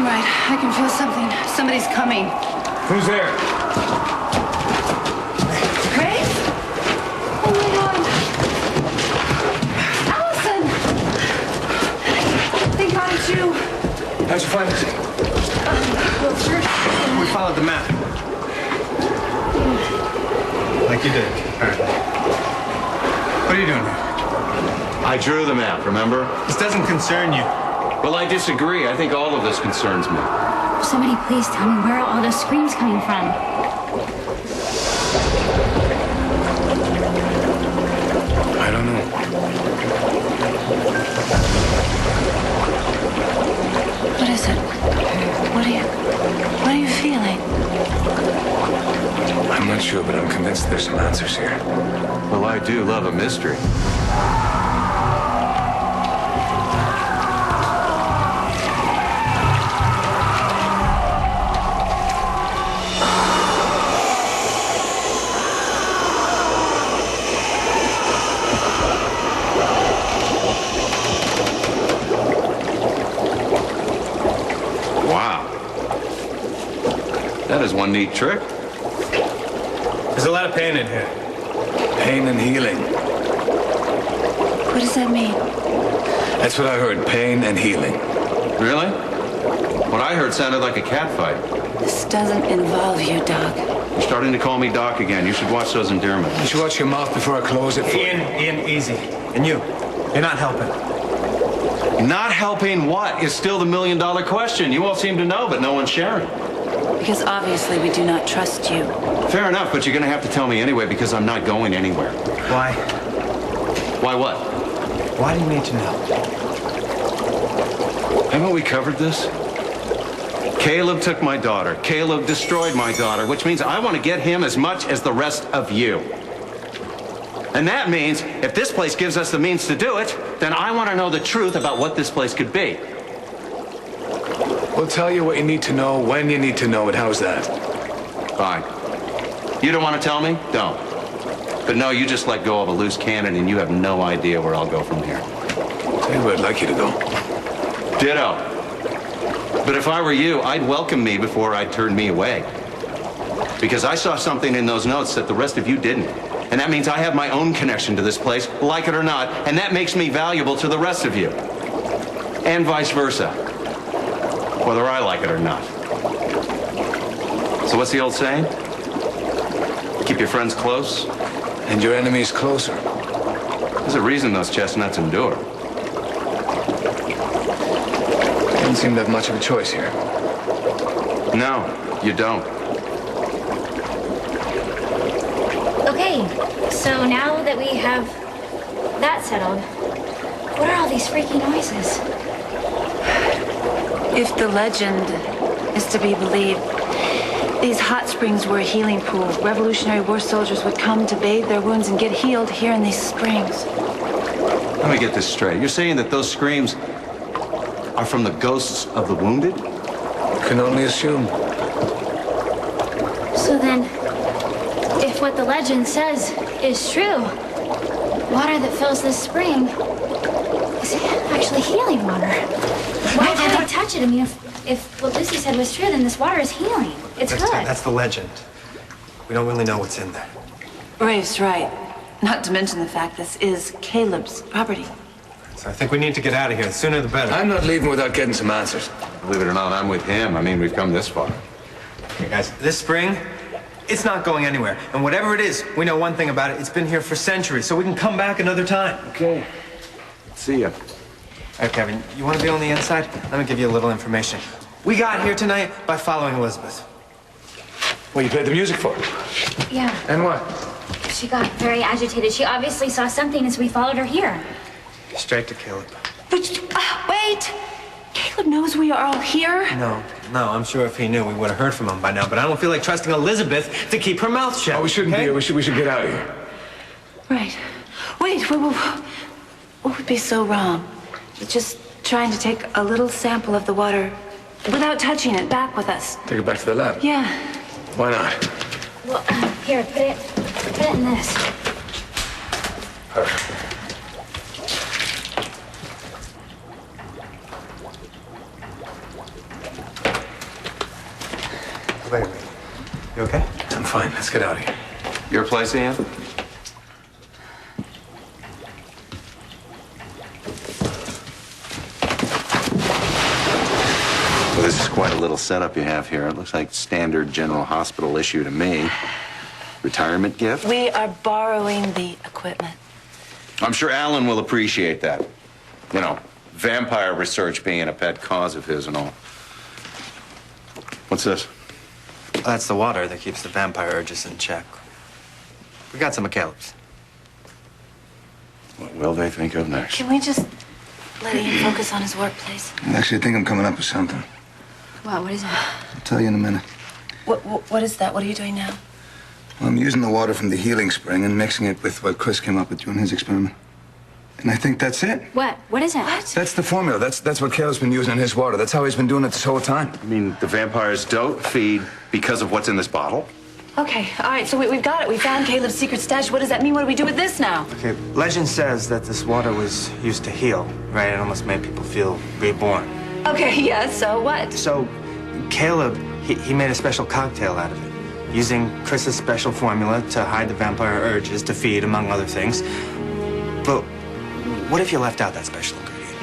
right, I can feel something. Somebody's coming. Who's there? Grace? Oh my God. Allison! Thank God it's you. How'd you find us? Well, first... We followed the map. Like you did. All right. What are you doing here? I drew the map, remember? This doesn't concern you. Well, I disagree. I think all of this concerns me. Somebody please tell me where are all those screams coming from? I don't know. What is it? What are you feeling? I'm not sure, but I'm convinced there's some answers here. Well, I do love a mystery. That is one neat trick. There's a lot of pain in here. Pain and healing. What does that mean? That's what I heard, pain and healing. Really? What I heard sounded like a cat fight. This doesn't involve you, Doc. You're starting to call me Doc again. You should watch those endearments. You should watch your mouth before I close it for you. Ian, easy. And you're not helping. Not helping what is still the million-dollar question. You all seem to know, but no one's sharing. Because obviously we do not trust you. Fair enough, but you're going to have to tell me anyway because I'm not going anywhere. Why? Why what? Why do you need to know? Haven't we covered this? Caleb took my daughter. Caleb destroyed my daughter, which means I want to get him as much as the rest of you. And that means if this place gives us the means to do it, then I want to know the truth about what this place could be. We'll tell you what you need to know when you need to know it. How's that? Fine. You don't want to tell me? Don't. But no, you just let go of a loose cannon and you have no idea where I'll go from here. Tell you where I'd like you to go. Ditto. But if I were you, I'd welcome me before I'd turn me away. Because I saw something in those notes that the rest of you didn't. And that means I have my own connection to this place, like it or not, and that makes me valuable to the rest of you. And vice versa. Whether I like it or not. So what's the old saying? Keep your friends close. And your enemies closer. There's a reason those chestnuts endure. Don't seem to have much of a choice here. No, you don't. Okay, so now that we have that settled, what are all these freaky noises? If the legend is to be believed, these hot springs were a healing pool. Revolutionary War soldiers would come to bathe their wounds and get healed here in these springs. Let me get this straight. You're saying that those screams are from the ghosts of the wounded? Can only assume. So then, if what the legend says is true, water that fills this spring is actually healing water. Why can't I touch it? I mean, if what Lucy said was true, then this water is healing. It's good. That's the legend. We don't really know what's in there. Rafe's right. Not to mention the fact this is Caleb's property. So I think we need to get out of here. The sooner the better. I'm not leaving without getting some answers. Believe it or not, I'm with him. I mean, we've come this far. Okay, guys, this spring, it's not going anywhere. And whatever it is, we know one thing about it. It's been here for centuries, so we can come back another time. Okay. See ya. All right, Kevin, you want to be on the inside? Let me give you a little information. We got here tonight by following Elizabeth. Well, you played the music for her. Yeah, And what? she got very agitated. She obviously saw something as we followed her here. Straight to Caleb. But, wait! Caleb knows we are all here? No, I'm sure if he knew, we would have heard from him by now. But I don't feel like trusting Elizabeth to keep her mouth shut. Oh, we shouldn't be here. We should get out of here. Right. Wait, what would be so wrong? Just trying to take a little sample of the water without touching it back with us. Take it back to the lab. Yeah. Why not? Well, here, put it in this. Perfect. Wait. You okay? I'm fine. Let's get out of here. Your place, Ian? Well, this is quite a little setup you have here. It looks like standard General Hospital issue to me. Retirement gift? We are borrowing the equipment. I'm sure Alan will appreciate that. You know, vampire research being a pet cause of his and all. What's this? That's the water that keeps the vampire urges in check. We got some of Caleb's. What will they think of next? Can we just let Ian focus on his work, please? Actually, I think I'm coming up with something. What is it? I'll tell you in a minute. What is that? What are you doing now? Well, I'm using the water from the healing spring and mixing it with what Chris came up with during his experiment. And I think that's it. What? What is it? What? That's the formula. That's what Caleb's been using in his water. That's how he's been doing it this whole time. I mean, the vampires don't feed because of what's in this bottle? Okay, all right, so we've got it. We found Caleb's secret stash. What does that mean? What do we do with this now? Okay, legend says that this water was used to heal, right? It almost made people feel reborn. Okay, yeah, so what? So, Caleb, he made a special cocktail out of it, using Chris's special formula to hide the vampire urges to feed, among other things. But what if you left out that special ingredient?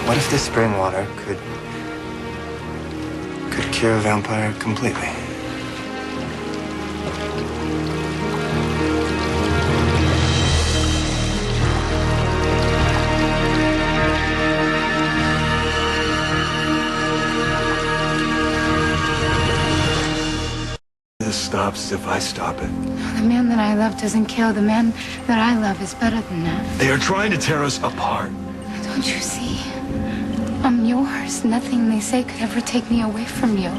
What if this spring water could cure a vampire completely? This stops if I stop it. The man that I love doesn't kill. The man that I love is better than that. They are trying to tear us apart. Don't you see? I'm yours. Nothing they say could ever take me away from you.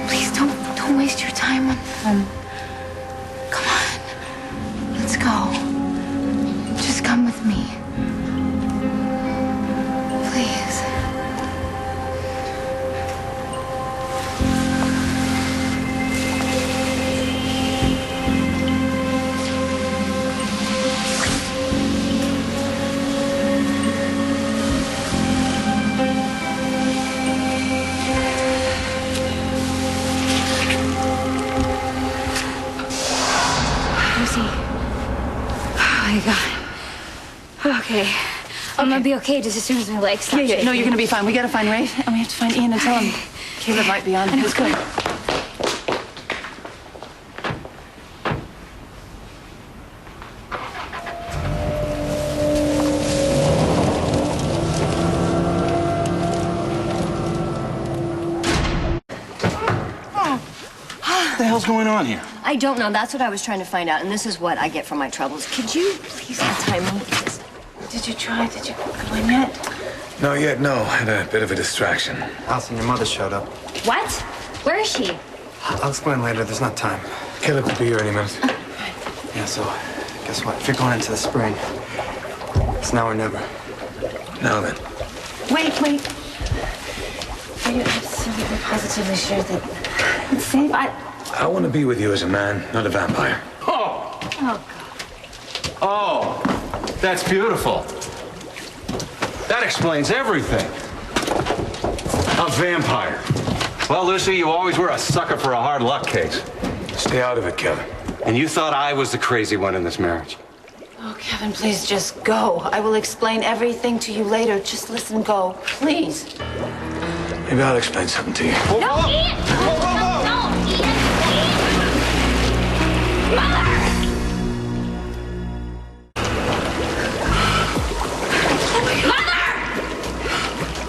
Please don't waste your time on them. Come on. Let's go. Just come with me. Please. Oh my God. Okay. I'm gonna be okay just as soon as my legs stop Yeah, no, shaking. you're gonna be fine. We gotta find Rafe, and we have to find Ian and tell him Caleb might be on his good. What the hell's going on here? I don't know. That's what I was trying to find out, and this is what I get for my troubles. Could you please untie me? Did you try? Did you go in yet? No, yet no. Had a bit of a distraction. Allison, your mother showed up. What? Where is she? I'll explain later. There's not time. Caleb could be here any minute. Yeah, so guess what? If you're going into the spring, it's now or never. Now then. Wait. Are you absolutely positively sure that it's safe? I want to be with you as a man, not a vampire. Oh! Oh, God. Oh! That's beautiful. That explains everything. A vampire. Well, Lucy, you always were a sucker for a hard luck case. Stay out of it, Kevin. And you thought I was the crazy one in this marriage. Oh, Kevin, please just go. I will explain everything to you later. Just listen, go. Please. Maybe I'll explain something to you. No, Ian! No, Ian!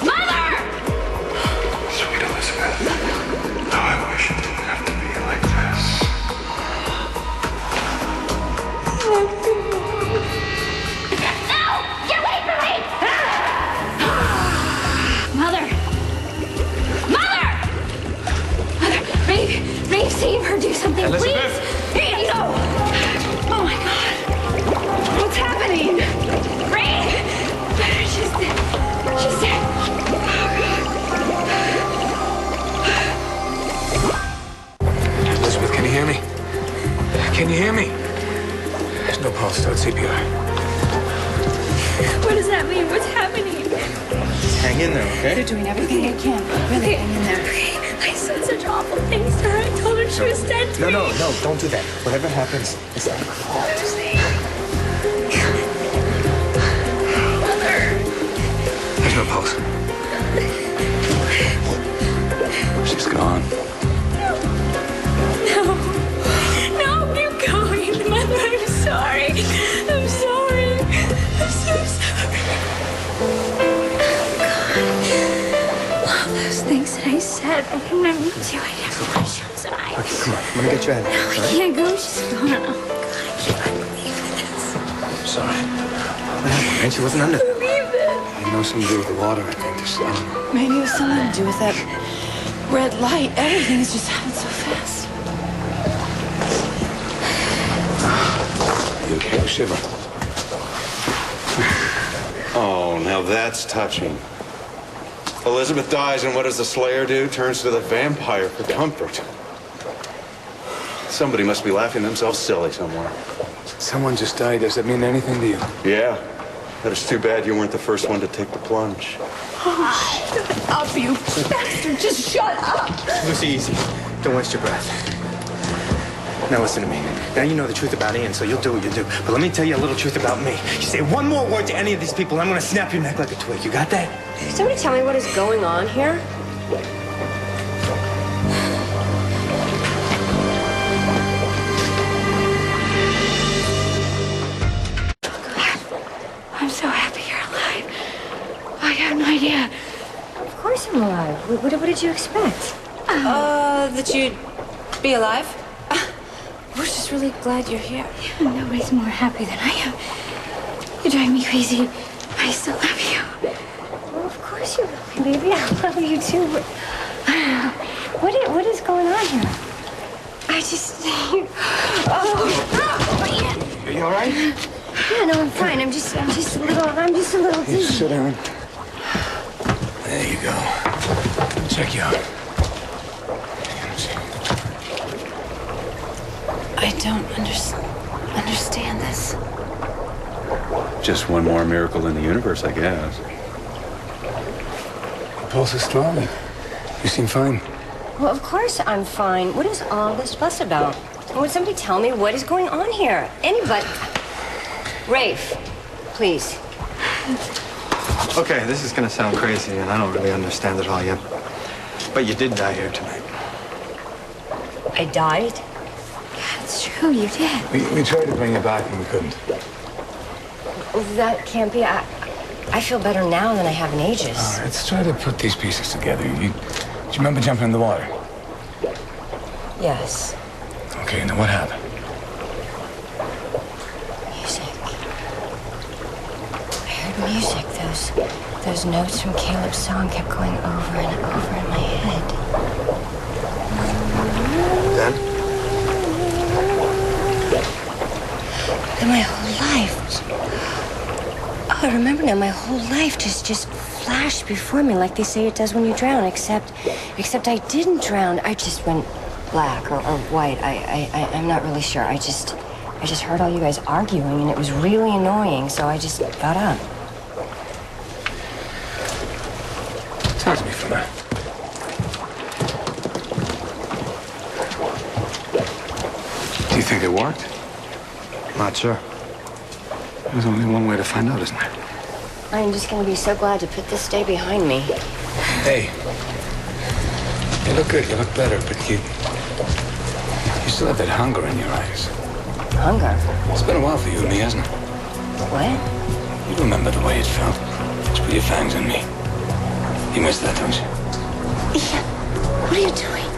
Mother! Sweet Elizabeth, how I wish it didn't have to be like this. No! Get away from me! Mother! Rafe, save her. Do something, Elizabeth! please. Ian, no! Oh, my God. What's happening? Rafe! She's dead. She's dead. Elizabeth, can you hear me? Can you hear me? There's no pulse. Start CPR. What does that mean? What's happening? Hang in there, okay? They're doing everything they can. Really, hang in there. I said such awful things to her. I told her she was dead to me. No, don't do that. Whatever happens, it's not your fault. There's no pulse. She's gone. No, keep going. Mother, I'm sorry. I'm sorry. I'm so sorry. All those things that I said, I didn't mean to. I never want you inside. Okay, come on. I'm gonna get you out of here. I can't go. She's gone. Oh, God, I can't believe this. Sorry. What happened, man? She wasn't under there. Believe it. You know, something to do with the water, I think. Just, Maybe it was something to do with that red light. Everything's just happened so fast. You okay? Shiver. Oh, now that's touching. Elizabeth dies, and what does the Slayer do? Turns to the vampire for comfort. Somebody must be laughing themselves silly somewhere. Someone just died. Does that mean anything to you? Yeah, but it's too bad you weren't the first one to take the plunge. Shut up, you bastard. Just shut up. Lucy, easy. Don't waste your breath. Now listen to me. Now you know the truth about Ian, so you'll do what you do. But let me tell you a little truth about me. You say one more word to any of these people, I'm gonna snap your neck like a twig. You got that? Can somebody tell me what is going on here? I'm so happy you're alive. I have no idea. Of course I'm alive. What did you expect? That you'd be alive? We're just really glad you're here. Nobody's more happy than I am. You drive me crazy. I still love you. Well, of course you love me, baby. I love you too. But what is going on here? I just... Are you all right? Yeah, no, I'm fine. I'm just a little You dizzy. sit down. There you go. Check you out. I don't understand this. Just one more miracle in the universe, I guess. The pulse is strong. You seem fine. Well, of course I'm fine. What is all this fuss about? Would somebody tell me what is going on here? Anybody? Rafe, please. Okay, this is gonna sound crazy, and I don't really understand it all yet. But you did die here tonight. I died? It's true, you did. We tried to bring you back and we couldn't. That can't be. I feel better now than I have in ages. All right, let's try to put these pieces together. Do you remember jumping in the water? Yes. Okay, now what happened? Music. I heard music. Those notes from Caleb's song kept going over and over in my head. Then? Then my whole life. Oh, I remember now. My whole life just flashed before me like they say it does when you drown. Except I didn't drown. I just went black or white. I'm not really sure. I just heard all you guys arguing, and it was really annoying. So I just got up. Talk to me for a minute. Do you think it worked? Not sure. There's only one way to find out, isn't there? I'm just gonna be so glad to put this day behind me. Hey. You look good. You look better, but you still have that hunger in your eyes. Hunger? It's been a while for you and me, hasn't it? What? You remember the way it felt. Just put your fangs in me. You miss that, don't you? Ian, what are you doing?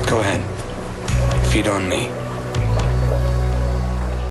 Go ahead. Feed on me.